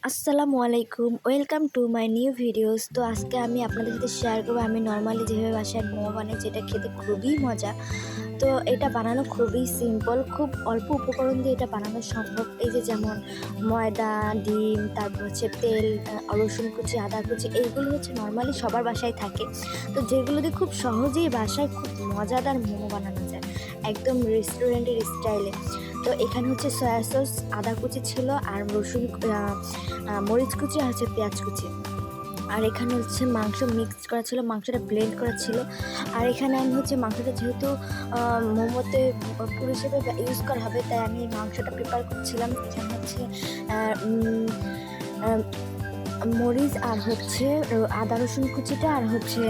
আসসালামু আলাইকুম, welcome to my new videos. তো আজকে আমি আপনাদের সাথে শেয়ার করবো আমি নর্মালি যেভাবে বাসায় মোমো বানাই, যেটা খেতে খুবই মজা। তো এটা বানানো খুবই সিম্পল, খুব অল্প উপকরণ দিয়ে এটা বানানো সম্ভব। এই যে যেমন ময়দা, ডিম, তারপর হচ্ছে তেল, রসুন কুচি, আদা কুচি, এইগুলো হচ্ছে নর্মালি সবার বাসায় থাকে। তো যেগুলো দিয়ে খুব সহজেই বাসায় খুব মজাদার মোমো বানানো যায়, একদম রেস্টুরেন্টের স্টাইলে। তো এখানে হচ্ছে সয়া সস, আদা কুচি ছিল, আর রসুন, মরিচ কুচি আর হচ্ছে পেঁয়াজ কুচি। আর এখানে হচ্ছে মাংস মিক্স করা ছিল, মাংসটা ব্লেন্ড করা ছিল। আর এখানে আমি হচ্ছে মাংসটা যেহেতু মোমোতে পুরো হিসেবে ইউজ করা হবে, তাই আমি মাংসটা প্রিপেয়ার করছিলাম। এখানে হচ্ছে মরিচ আর হচ্ছে আদা রসুন কুচিটা, আর হচ্ছে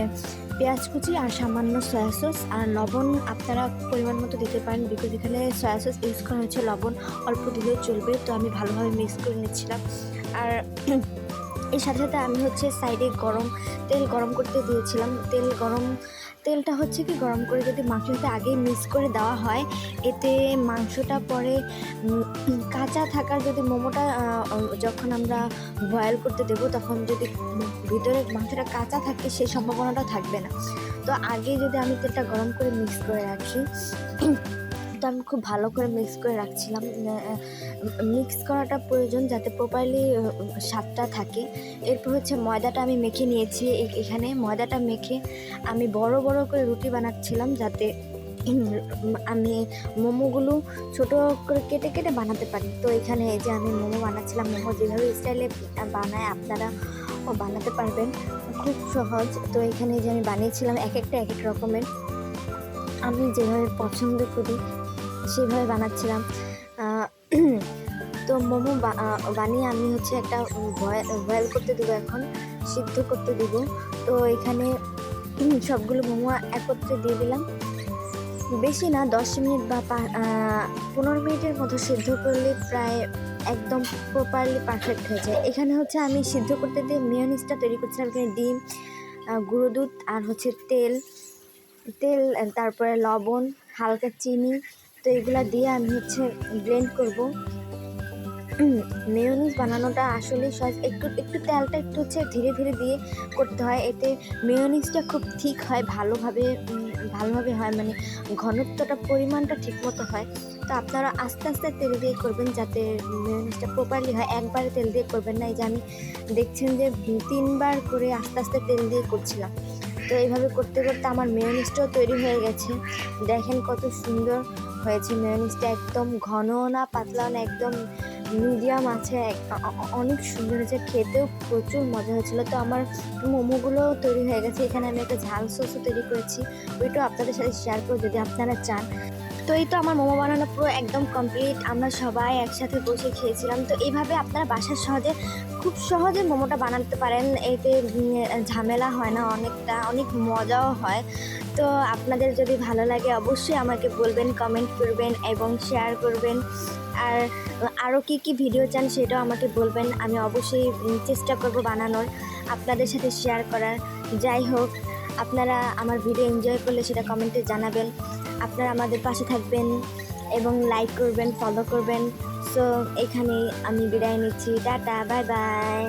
পেঁয়াজ কুচি, আর সামান্য সয়া সস আর লবণ আপনারা পরিমাণ মতো দিতে পারেন, বিকজ এখানে সয়া সস ইউজ করা হচ্ছে, লবণ অল্প দিলেও চলবে। তো আমি ভালোভাবে মিক্স করে নিচ্ছিলাম। আর এর সাথে সাথে আমি হচ্ছে সাইডে তেল গরম করতে দিয়েছিলাম। তেলটা হচ্ছে কি গরম করে যদি মাংসতে আগেই মিক্স করে দেওয়া হয়, এতে মাংসটা পরে কাঁচা থাকার, যদি মোমোটা যখন আমরা বয়েল করতে দেবো তখন যদি ভিতরে মাংসটা কাঁচা থাকে, সেই সম্ভাবনাটা থাকবে না। তো আগে যদি আমি তেলটা গরম করে মিক্স করে রাখি, তো আমি খুব ভালো করে মিক্স করে রাখছিলাম। মিক্স করাটা প্রয়োজন যাতে প্রপারলি স্বাদটা থাকে। এরপর হচ্ছে ময়দাটা আমি মেখে নিয়েছি। এখানে ময়দাটা মেখে আমি বড় বড় করে রুটি বানাচ্ছিলাম, যাতে আমি মোমোগুলো ছোটো করে কেটে কেটে বানাতে পারি। তো এখানে এই যে আমি মোমো বানাচ্ছিলাম, মোমো যেভাবে স্টাইলে বানায় আপনারা বানাতে পারবেন, খুব সহজ। তো এখানে যে আমি বানিয়েছিলাম এক একটা এক এক রকমের, আমি যেভাবে পছন্দ করি সেভাবে বানাচ্ছিলাম। তো মোমো বানিয়ে আমি হচ্ছে একটা বয়েল করতে দেবো, এখন সিদ্ধ করতে দেবো। তো এখানে সবগুলো মোমো একত্রে দিয়ে দিলাম। বেশি না, 10 মিনিট বা 15 মিনিটের মতো সিদ্ধ করলে প্রায় একদম প্রপারলি পারফেক্ট হয়ে যায়। এখানে হচ্ছে আমি সিদ্ধ করতে দিয়ে মেয়োনিজটা তৈরি করছিলাম। এখানে ডিম, গুঁড়ো দুধ, আর হচ্ছে তেল, তারপরে লবণ, হালকা চিনি। তো এগুলা দিয়ে আমি হচ্ছে ব্লেন্ড করব। মেয়োনিজ বানানোটা আসলে সহজ, একটু তেলটা একটু হচ্ছে ধীরে ধীরে দিয়ে করতে হয়, এতে মেয়োনিজটা খুব ঠিক হয়, ভালোভাবে হয়, মানে ঘনত্বটা, পরিমাণটা ঠিক মতো হয়। তো আপনারা আস্তে আস্তে তেল দিয়ে করবেন, যাতে মেয়োনিজটা প্রপারলি হয়। একবারে তেল দিয়ে করবেন না। এই যে আমি দেখছেন যে 3বার করে আস্তে আস্তে তেল দিয়ে করছিলাম। তো এইভাবে করতে করতে আমার মেয়োনিজটাও তৈরি হয়ে গেছে। দেখেন কত সুন্দর হয়েছে মেয়োনিজটা, একদম ঘনও না পাতলাও না, একদম মিডিয়াম আছে, অনেক সুন্দর হয়েছে, খেতেও প্রচুর মজা হয়েছিল। তো আমার মোমোগুলো তৈরি হয়ে গেছে। এখানে আমি একটা ঝাল সসও তৈরি করেছি, ওইটাও আপনাদের সাথে শেয়ার করব যদি আপনারা চান। তো এই তো আমার মোমো বানানো পুরো একদম কমপ্লিট, আমরা সবাই একসাথে বসে খেয়েছিলাম। তো এইভাবে আপনারা বাসার খুব সহজে মোমোটা বানাতে পারেন, এতে ঝামেলা হয় না, অনেক মজাও হয়। তো আপনাদের যদি ভালো লাগে অবশ্যই আমাকে বলবেন, কমেন্ট করবেন এবং শেয়ার করবেন। আর আরও কী ভিডিও চান সেটাও আমাকে বলবেন, আমি অবশ্যই চেষ্টা করব বানানোর, আপনাদের সাথে শেয়ার করার। যাই হোক, আপনারা আমার ভিডিও এনজয় করলে সেটা কমেন্টে জানাবেন। আপনারা আমাদের পাশে থাকবেন এবং লাইক করবেন, ফলো করবেন। সো এখানেই আমি বিদায় নিচ্ছি, টাটা, বাই বাই।